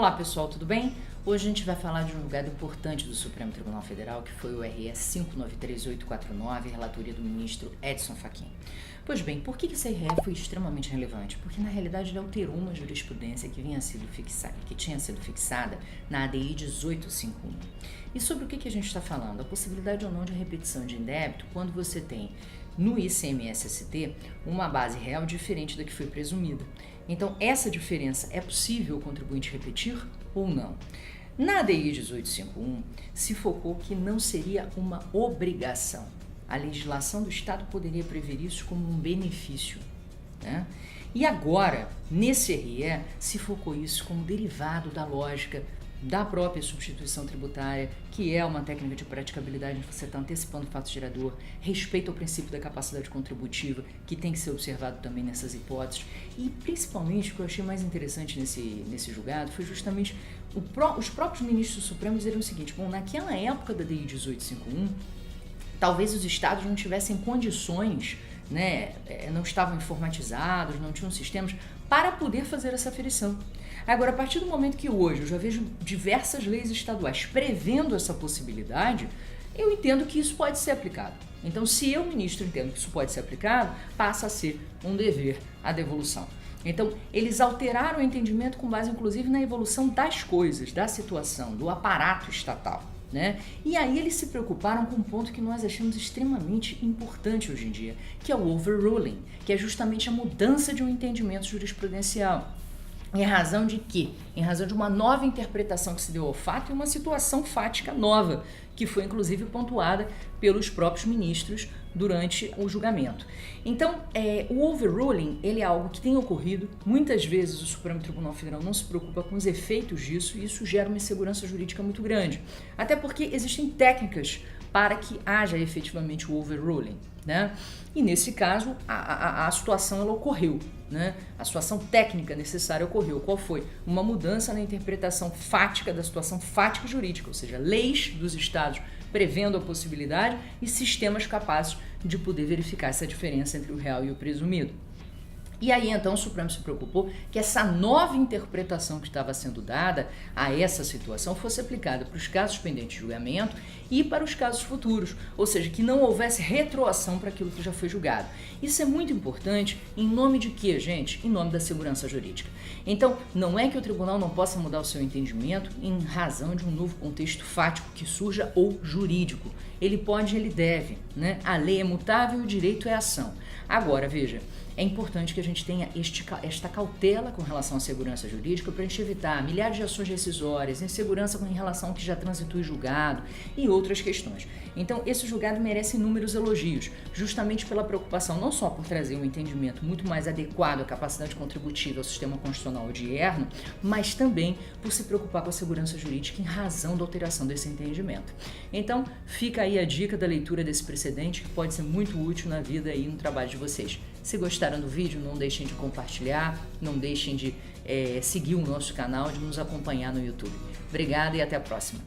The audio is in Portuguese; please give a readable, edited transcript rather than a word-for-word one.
Olá pessoal, tudo bem? Hoje a gente vai falar de um julgado importante do Supremo Tribunal Federal, que foi o RS 593849, relatoria do ministro Edson Fachin. Pois bem, por que esse RE foi extremamente relevante? Porque na realidade ele alterou uma jurisprudência que tinha sido fixada na ADI 1851. E sobre o que a gente está falando? A possibilidade ou não de repetição de indébito quando você tem no ICMS-ST uma base real diferente da que foi presumida. Então, essa diferença é possível o contribuinte repetir ou não? Na ADI 1851, se focou que não seria uma obrigação. A legislação do Estado poderia prever isso como um benefício, né? E agora, nesse RE, se focou isso como derivado da lógica da própria substituição tributária, que é uma técnica de praticabilidade em que você está antecipando o fato gerador, respeito ao princípio da capacidade contributiva, que tem que ser observado também nessas hipóteses. E principalmente o que eu achei mais interessante nesse julgado foi justamente os próprios ministros supremos dizerem o seguinte: bom, naquela época da DI 1851, talvez os estados não tivessem condições, né, não estavam informatizados, não tinham sistemas para poder fazer essa aferição. Agora, a partir do momento que hoje eu já vejo diversas leis estaduais prevendo essa possibilidade, eu entendo que isso pode ser aplicado. Então, se eu, ministro, entendo que isso pode ser aplicado, passa a ser um dever a devolução. Então, eles alteraram o entendimento com base, inclusive, na evolução das coisas, da situação, do aparato estatal, né? E aí eles se preocuparam com um ponto que nós achamos extremamente importante hoje em dia, que é o overruling, que é justamente a mudança de um entendimento jurisprudencial. Em razão de quê? Em razão de uma nova interpretação que se deu ao fato e uma situação fática nova, que foi inclusive pontuada pelos próprios ministros durante o julgamento. Então, o overruling, ele é algo que tem ocorrido. Muitas vezes o Supremo Tribunal Federal não se preocupa com os efeitos disso e isso gera uma insegurança jurídica muito grande. Até porque existem técnicas para que haja efetivamente o overruling, né? E nesse caso, a situação ela ocorreu, né? A situação técnica necessária ocorreu. Qual foi? Uma mudança na interpretação fática da situação fática jurídica, ou seja, leis dos estados prevendo a possibilidade e sistemas capazes de poder verificar essa diferença entre o real e o presumido. E aí, então, o Supremo se preocupou que essa nova interpretação que estava sendo dada a essa situação fosse aplicada para os casos pendentes de julgamento e para os casos futuros, ou seja, que não houvesse retroação para aquilo que já foi julgado. Isso é muito importante em nome de quê, gente? Em nome da segurança jurídica. Então, não é que o tribunal não possa mudar o seu entendimento em razão de um novo contexto fático que surja ou jurídico. Ele pode, ele deve, né? A lei é mutável e o direito é ação. Agora, veja, é importante que a gente tenha esta cautela com relação à segurança jurídica para a gente evitar milhares de ações rescisórias, insegurança em relação ao que já transitou e julgado e outras questões. Então, esse julgado merece inúmeros elogios, justamente pela preocupação não só por trazer um entendimento muito mais adequado à capacidade contributiva ao sistema constitucional odierno, mas também por se preocupar com a segurança jurídica em razão da alteração desse entendimento. Então, fica aí a dica da leitura desse precedente que pode ser muito útil na vida e no trabalho de vocês. Se gostaram do vídeo, não deixem de compartilhar, não deixem de seguir o nosso canal, de nos acompanhar no YouTube. Obrigada e até a próxima.